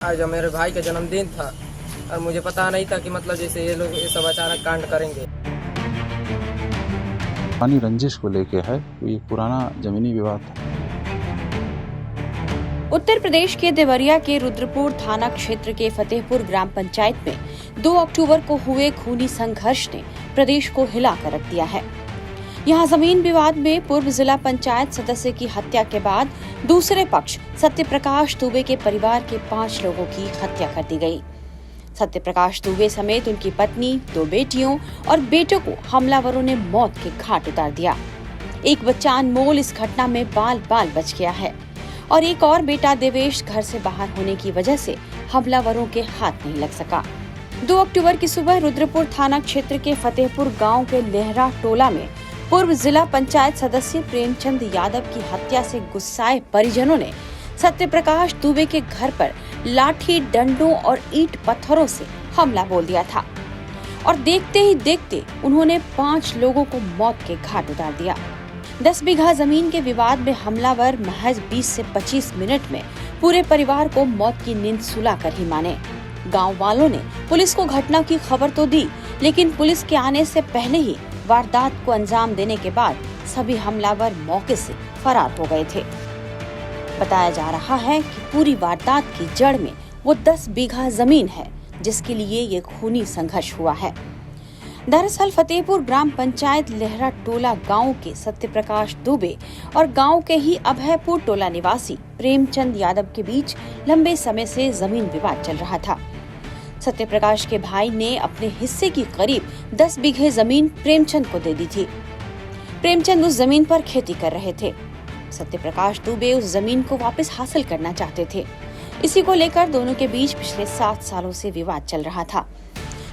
आज मेरे भाई का जन्मदिन था और मुझे पता नहीं था कि मतलब जैसे ये लोग ये सब अचानक कांड करेंगे। पानी रंजिश को लेके है, तो ये पुराना जमीनी विवाद था। उत्तर प्रदेश के देवरिया के रुद्रपुर थाना क्षेत्र के फतेहपुर ग्राम पंचायत में 2 अक्टूबर को हुए खूनी संघर्ष ने प्रदेश को हिलाकर रख दिया है। यहां जमीन विवाद में पूर्व जिला पंचायत सदस्य की हत्या के बाद दूसरे पक्ष सत्यप्रकाश दुबे के परिवार के 5 लोगों की हत्या कर दी गई। सत्यप्रकाश दुबे समेत उनकी पत्नी, 2 बेटियों और बेटों को हमलावरों ने मौत के घाट उतार दिया। एक बच्चा अनमोल इस घटना में बाल बाल बच गया है और एक और बेटा देवेश घर से बाहर होने की वजह से हमलावरों के हाथ नहीं लग सका। 2 अक्टूबर की सुबह रुद्रपुर थाना क्षेत्र के फतेहपुर गांव के लेहरा टोला में पूर्व जिला पंचायत सदस्य प्रेमचंद यादव की हत्या से गुस्साए परिजनों ने सत्यप्रकाश दुबे के घर पर लाठी, डंडों और ईंट पत्थरों से हमला बोल दिया था और देखते ही देखते उन्होंने 5 लोगों को मौत के घाट उतार दिया। 10 बीघा जमीन के विवाद में हमलावर महज 20 से 25 मिनट में पूरे परिवार को मौत की नींद सुलाकर ही माने। गांव वालों ने पुलिस को घटना की खबर तो दी, लेकिन पुलिस के आने से पहले ही वारदात को अंजाम देने के बाद सभी हमलावर मौके से फरार हो गए थे। बताया जा रहा है कि पूरी वारदात की जड़ में वो 10 बीघा जमीन है, जिसके लिए ये खूनी संघर्ष हुआ है। दरअसल फतेहपुर ग्राम पंचायत लेहरा टोला गांव के सत्यप्रकाश दुबे और गांव के ही अभयपुर टोला निवासी प्रेमचंद यादव के बीच लंबे समय से जमीन विवाद चल रहा था। सत्यप्रकाश के भाई ने अपने हिस्से की करीब 10 बीघे जमीन प्रेमचंद को दे दी थी। प्रेमचंद उस जमीन पर खेती कर रहे थे। सत्यप्रकाश दुबे उस जमीन को वापस हासिल करना चाहते थे। इसी को लेकर दोनों के बीच पिछले 7 सालों से विवाद चल रहा था।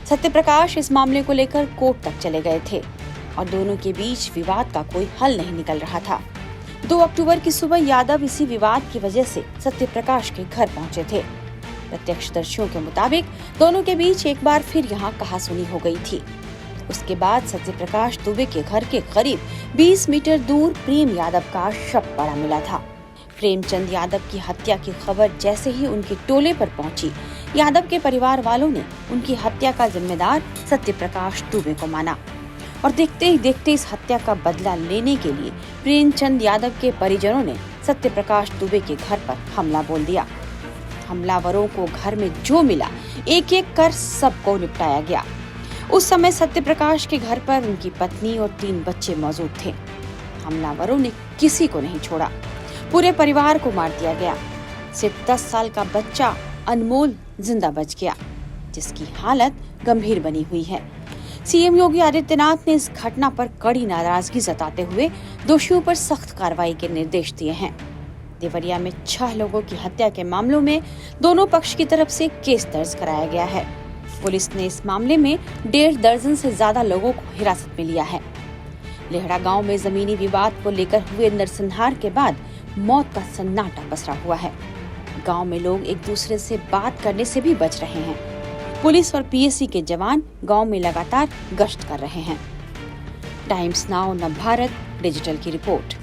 सत्यप्रकाश इस मामले को लेकर कोर्ट तक चले गए थे और दोनों के बीच विवाद का कोई हल नहीं निकल रहा था। 2 अक्टूबर की सुबह यादव इसी विवाद की वजह से सत्यप्रकाश के घर पहुंचे थे। प्रत्यक्षदर्शियों के मुताबिक दोनों के बीच एक बार फिर यहां कहासुनी हो गई थी। उसके बाद सत्यप्रकाश दुबे के घर के करीब 20 मीटर दूर प्रेम यादव का शव पड़ा मिला था। प्रेमचंद यादव की हत्या की खबर जैसे ही उनके टोले पर पहुंची, यादव के परिवार वालों ने उनकी हत्या का जिम्मेदार सत्यप्रकाश दुबे को माना और देखते ही देखते इस हत्या का बदला लेने के लिए प्रेमचंद यादव के परिजनों ने सत्यप्रकाश दुबे के घर पर हमला बोल दिया। हमलावरों को घर में जो मिला एक एक कर सबको निपटाया गया। उस समय सत्यप्रकाश के घर पर उनकी पत्नी और 3 बच्चे मौजूद थे। हमलावरों ने किसी को नहीं छोड़ा, पूरे परिवार को मार दिया गया। सिर्फ 10 साल का बच्चा अनमोल जिंदा बच गया, जिसकी हालत गंभीर बनी हुई है। सीएम योगी आदित्यनाथ ने इस घटना पर कड़ी नाराजगी जताते हुए दोषियों पर सख्त कार्रवाई के निर्देश दिए हैं। देवरिया में 6 लोगों की हत्या के मामलों में दोनों पक्ष की तरफ से केस दर्ज कराया गया है। पुलिस ने इस मामले में 1.5 दर्जन से ज्यादा लोगों को हिरासत में लिया है। लेहरा गांव में जमीनी विवाद को लेकर हुए नरसंहार के बाद मौत का सन्नाटा पसरा हुआ है। गांव में लोग एक दूसरे से बात करने से भी बच रहे हैं। पुलिस और पीएसी के जवान गांव में लगातार गश्त कर रहे हैं। टाइम्स नाउ नवभारत डिजिटल की रिपोर्ट।